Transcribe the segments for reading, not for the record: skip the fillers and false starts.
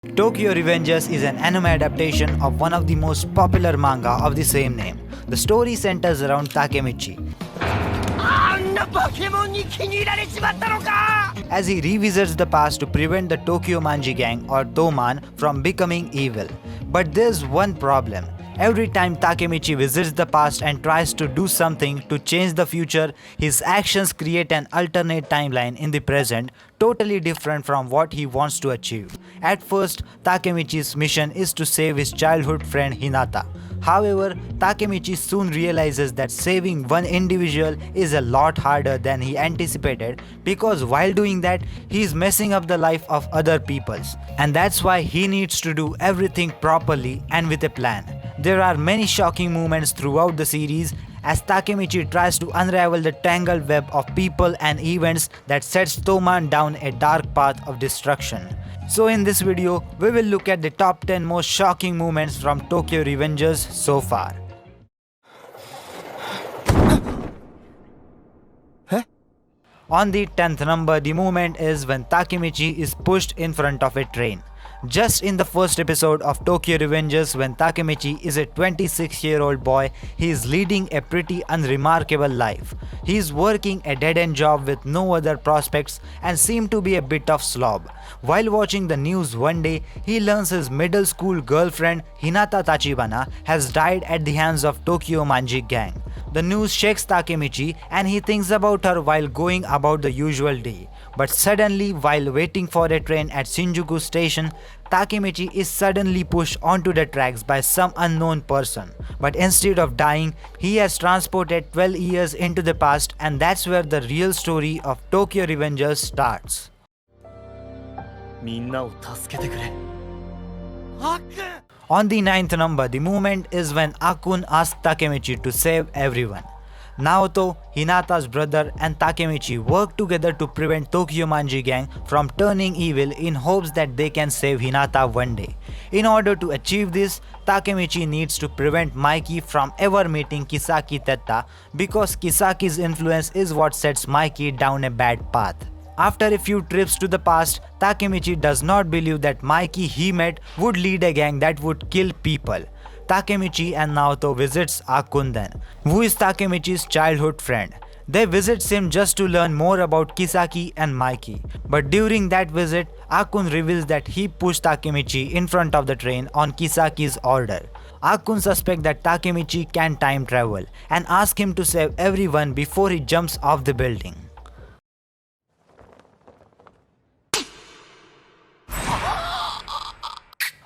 Tokyo Revengers is an anime adaptation of one of the most popular manga of the same name. The story centers around Takemichi as he revisits the past to prevent the Tokyo Manji Gang or Toman from becoming evil. But there's one problem. Every time Takemichi visits the past and tries to do something to change the future, his actions create an alternate timeline in the present, totally different from what he wants to achieve. At first, Takemichi's mission is to save his childhood friend Hinata. However, Takemichi soon realizes that saving one individual is a lot harder than he anticipated, because while doing that, he is messing up the life of other people's. And that's why he needs to do everything properly and with a plan. There are many shocking moments throughout the series as Takemichi tries to unravel the tangled web of people and events that sets Toman down a dark path of destruction. So in this video, we will look at the top 10 most shocking moments from Tokyo Revengers so far. On the 10th number, the moment is when Takemichi is pushed in front of a train. Just in the first episode of Tokyo Revengers, when Takemichi is a 26-year-old boy, he is leading a pretty unremarkable life. He is working a dead-end job with no other prospects and seems to be a bit of slob. While watching the news one day, he learns his middle school girlfriend Hinata Tachibana has died at the hands of Tokyo Manji Gang. The news shakes Takemichi and he thinks about her while going about the usual day. But suddenly, while waiting for a train at Shinjuku station, Takemichi is suddenly pushed onto the tracks by some unknown person. But instead of dying, he has transported 12 years into the past, and that's where the real story of Tokyo Revengers starts. On the 9th number, the moment is when Akun asks Takemichi to save everyone. Naoto, Hinata's brother, and Takemichi work together to prevent Tokyo Manji Gang from turning evil in hopes that they can save Hinata one day. In order to achieve this, Takemichi needs to prevent Mikey from ever meeting Kisaki Tetta, because Kisaki's influence is what sets Mikey down a bad path. After a few trips to the past, Takemichi does not believe that Mikey he met would lead a gang that would kill people. Takemichi and Naoto visits Akun then, who is Takemichi's childhood friend. They visit him just to learn more about Kisaki and Mikey. But during that visit, Akun reveals that he pushed Takemichi in front of the train on Kisaki's order. Akun suspects that Takemichi can time travel and asks him to save everyone before he jumps off the building.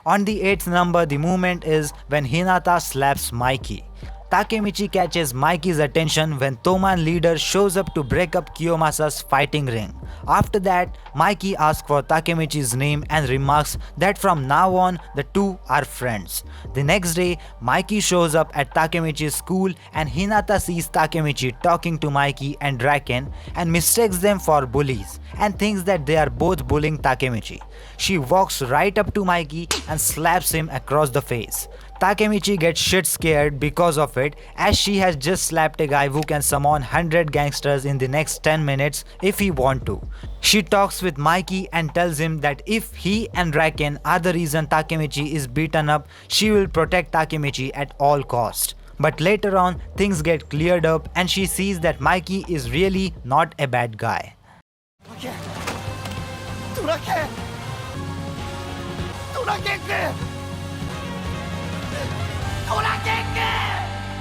On the 8th number, the moment is when Hinata slaps Mikey. Takemichi catches Mikey's attention when Toman leader shows up to break up Kiyomasa's fighting ring. After that, Mikey asks for Takemichi's name and remarks that from now on the two are friends. The next day, Mikey shows up at Takemichi's school and Hinata sees Takemichi talking to Mikey and Draken and mistakes them for bullies and thinks that they are both bullying Takemichi. She walks right up to Mikey and slaps him across the face. Takemichi gets shit scared because of it, as she has just slapped a guy who can summon 100 gangsters in the next 10 minutes if he want to. She talks with Mikey and tells him that if he and Draken are the reason Takemichi is beaten up, she will protect Takemichi at all cost. But later on, things get cleared up and she sees that Mikey is really not a bad guy.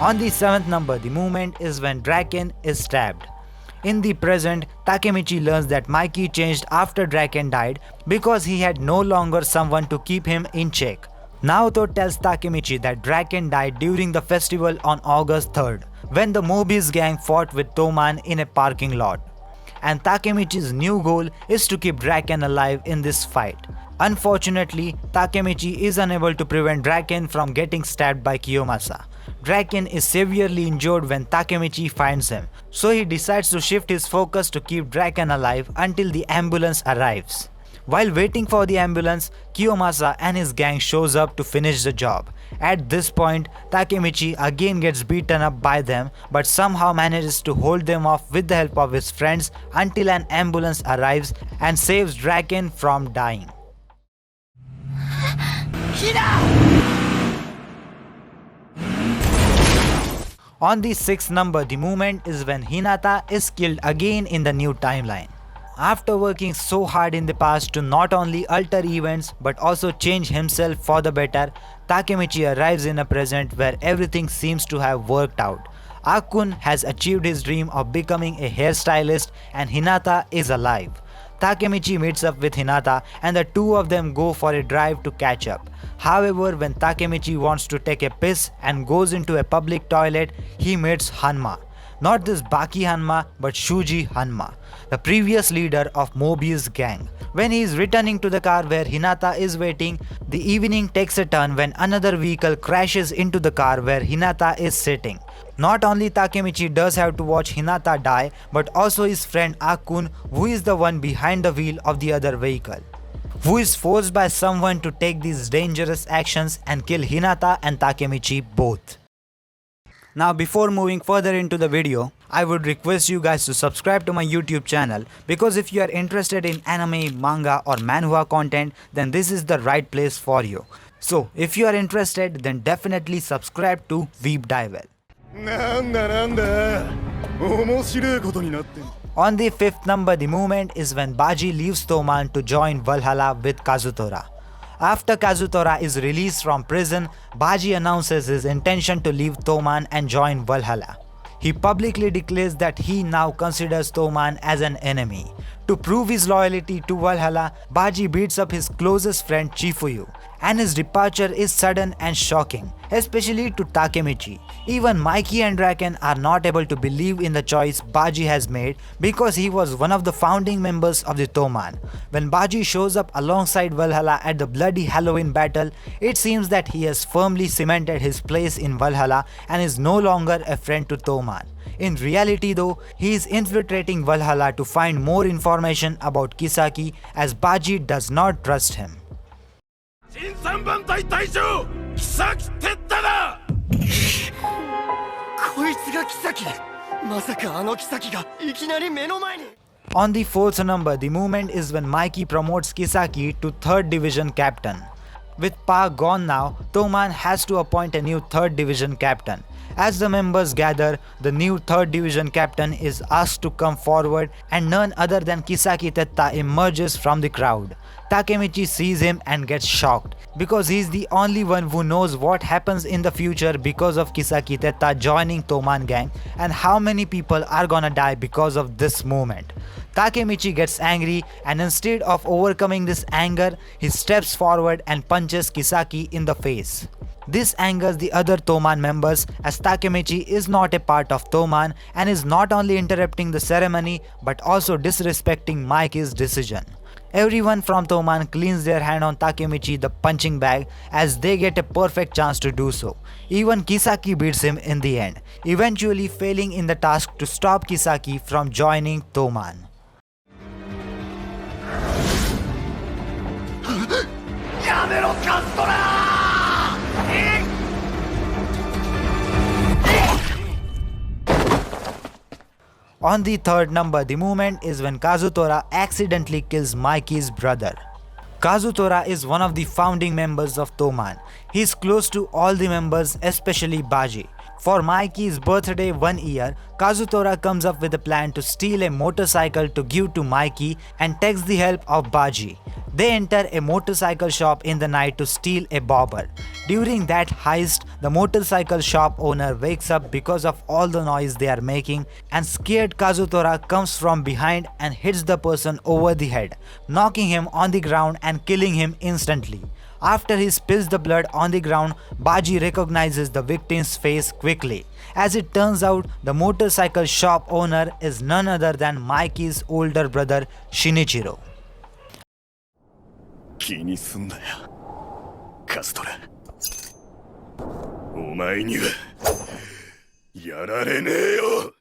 On the 7th number, the moment is when Draken is stabbed. In the present, Takemichi learns that Mikey changed after Draken died because he had no longer someone to keep him in check. Naoto tells Takemichi that Draken died during the festival on August 3rd, when the Mobius gang fought with Toman in a parking lot. And Takemichi's new goal is to keep Draken alive in this fight. Unfortunately, Takemichi is unable to prevent Draken from getting stabbed by Kiyomasa. Draken is severely injured when Takemichi finds him, so he decides to shift his focus to keep Draken alive until the ambulance arrives. While waiting for the ambulance, Kiyomasa and his gang shows up to finish the job. At this point, Takemichi again gets beaten up by them, but somehow manages to hold them off with the help of his friends until an ambulance arrives and saves Draken from dying. On the 6th number, the moment is when Hinata is killed again in the new timeline. After working so hard in the past to not only alter events but also change himself for the better, Takemichi arrives in a present where everything seems to have worked out. Akun has achieved his dream of becoming a hairstylist and Hinata is alive. Takemichi meets up with Hinata and the two of them go for a drive to catch up. However, when Takemichi wants to take a piss and goes into a public toilet, he meets Hanma. Not this Baki Hanma but Shuji Hanma, the previous leader of Mobius gang. When he is returning to the car where Hinata is waiting, the evening takes a turn when another vehicle crashes into the car where Hinata is sitting. Not only Takemichi does have to watch Hinata die, but also his friend Akun, who is the one behind the wheel of the other vehicle, who is forced by someone to take these dangerous actions and kill Hinata and Takemichi both. Now before moving further into the video, I would request you guys to subscribe to my YouTube channel, because if you are interested in anime, manga or manhwa content, then this is the right place for you. So if you are interested, then definitely subscribe to Weeb Divel. On the 5th number, the moment is when Baji leaves Toman to join Valhalla with Kazutora. After Kazutora is released from prison, Baji announces his intention to leave Toman and join Valhalla. He publicly declares that he now considers Toman as an enemy. To prove his loyalty to Valhalla, Baji beats up his closest friend Chifuyu, and his departure is sudden and shocking, especially to Takemichi. Even Mikey and Draken are not able to believe in the choice Baji has made, because he was one of the founding members of the Toman. When Baji shows up alongside Valhalla at the bloody Halloween battle, it seems that he has firmly cemented his place in Valhalla and is no longer a friend to Toman. In reality though, he is infiltrating Valhalla to find more information about Kisaki, as Baji does not trust him. On the 4th number, the moment is when Mikey promotes Kisaki to 3rd Division Captain. With power gone now, Toman has to appoint a new 3rd Division Captain. As the members gather, the new 3rd Division Captain is asked to come forward, and none other than Kisaki Tetta emerges from the crowd. Takemichi sees him and gets shocked, because he is the only one who knows what happens in the future because of Kisaki Tetta joining Toman gang, and how many people are gonna die because of this moment. Takemichi gets angry, and instead of overcoming this anger, he steps forward and punches Kisaki in the face. This angers the other Toman members, as Takemichi is not a part of Toman and is not only interrupting the ceremony but also disrespecting Mikey's decision. Everyone from Toman cleans their hand on Takemichi the punching bag, as they get a perfect chance to do so. Even Kisaki beats him in the end, eventually failing in the task to stop Kisaki from joining Toman. On the 3rd number, the moment is when Kazutora accidentally kills Mikey's brother. Kazutora is one of the founding members of Toman. He is close to all the members, especially Baji. For Mikey's birthday one year, Kazutora comes up with a plan to steal a motorcycle to give to Mikey and takes the help of Baji. They enter a motorcycle shop in the night to steal a bobber. During that heist, the motorcycle shop owner wakes up because of all the noise they are making, and scared Kazutora comes from behind and hits the person over the head, knocking him on the ground and killing him instantly. After he spills the blood on the ground, Baji recognizes the victim's face quickly. As it turns out, the motorcycle shop owner is none other than Mikey's older brother Shinichiro. 気にすんなよ、カストラ。お前にはやられねえよ。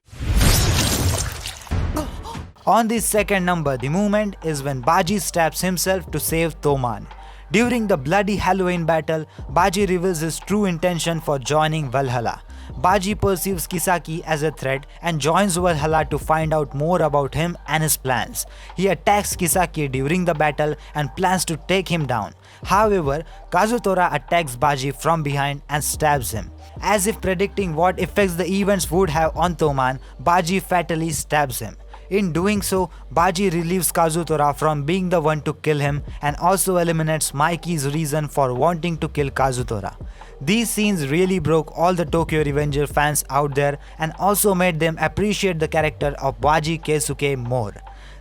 On the 2nd number, the moment is when Baji stabs himself to save Toman. During the bloody Halloween battle, Baji reveals his true intention for joining Valhalla. Baji perceives Kisaki as a threat and joins Valhalla to find out more about him and his plans. He attacks Kisaki during the battle and plans to take him down. However, Kazutora attacks Baji from behind and stabs him. As if predicting what effects the events would have on Toman, Baji fatally stabs him. In doing so, Baji relieves Kazutora from being the one to kill him and also eliminates Mikey's reason for wanting to kill Kazutora. These scenes really broke all the Tokyo Revenger fans out there and also made them appreciate the character of Baji Keisuke more.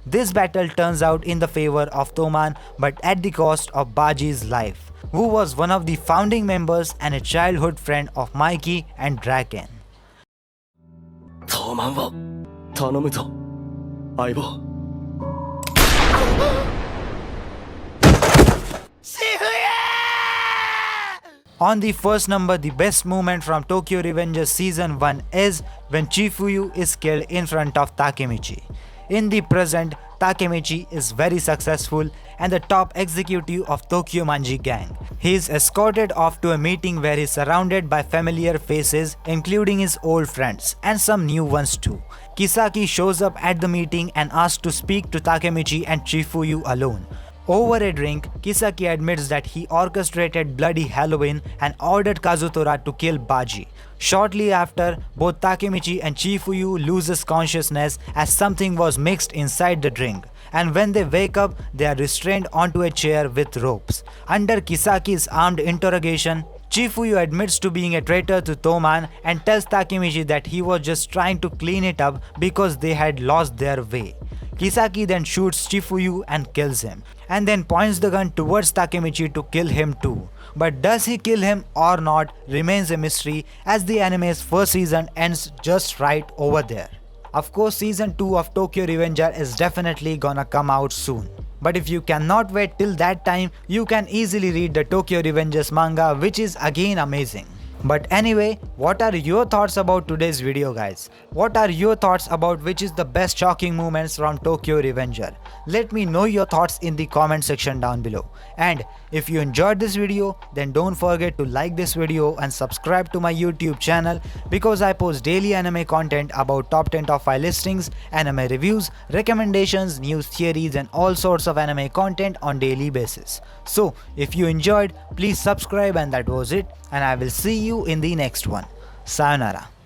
This battle turns out in the favor of Toman, but at the cost of Baji's life, who was one of the founding members and a childhood friend of Mikey and Draken. トーマンを頼むぞ相棒 On the first number, the best moment from Tokyo Revengers Season 1 is when Chifuyu is killed in front of Takemichi. In the present, Takemichi is very successful and the top executive of Tokyo Manji Gang. He is escorted off to a meeting where he is surrounded by familiar faces, including his old friends and some new ones too. Kisaki shows up at the meeting and asks to speak to Takemichi and Chifuyu alone. Over a drink, Kisaki admits that he orchestrated Bloody Halloween and ordered Kazutora to kill Baji. Shortly after, both Takemichi and Chifuyu loses consciousness as something was mixed inside the drink, and when they wake up, they are restrained onto a chair with ropes. Under Kisaki's armed interrogation, Chifuyu admits to being a traitor to Toman and tells Takemichi that he was just trying to clean it up because they had lost their way. Kisaki then shoots Chifuyu and kills him, and then points the gun towards Takemichi to kill him too. But does he kill him or not remains a mystery, as the anime's first season ends just right over there. Of course, season 2 of Tokyo Revenger is definitely gonna come out soon. But if you cannot wait till that time, you can easily read the Tokyo Revengers manga, which is again amazing. But anyway, what are your thoughts about today's video, guys? What are your thoughts about which is the best shocking moments from Tokyo Revenger? Let me know your thoughts in the comment section down below. And if you enjoyed this video, then don't forget to like this video and subscribe to my YouTube channel, because I post daily anime content about top 10 top 5 listings, anime reviews, recommendations, news, theories and all sorts of anime content on daily basis. So if you enjoyed, please subscribe, and that was it, and I will see you in the next one. Sayonara.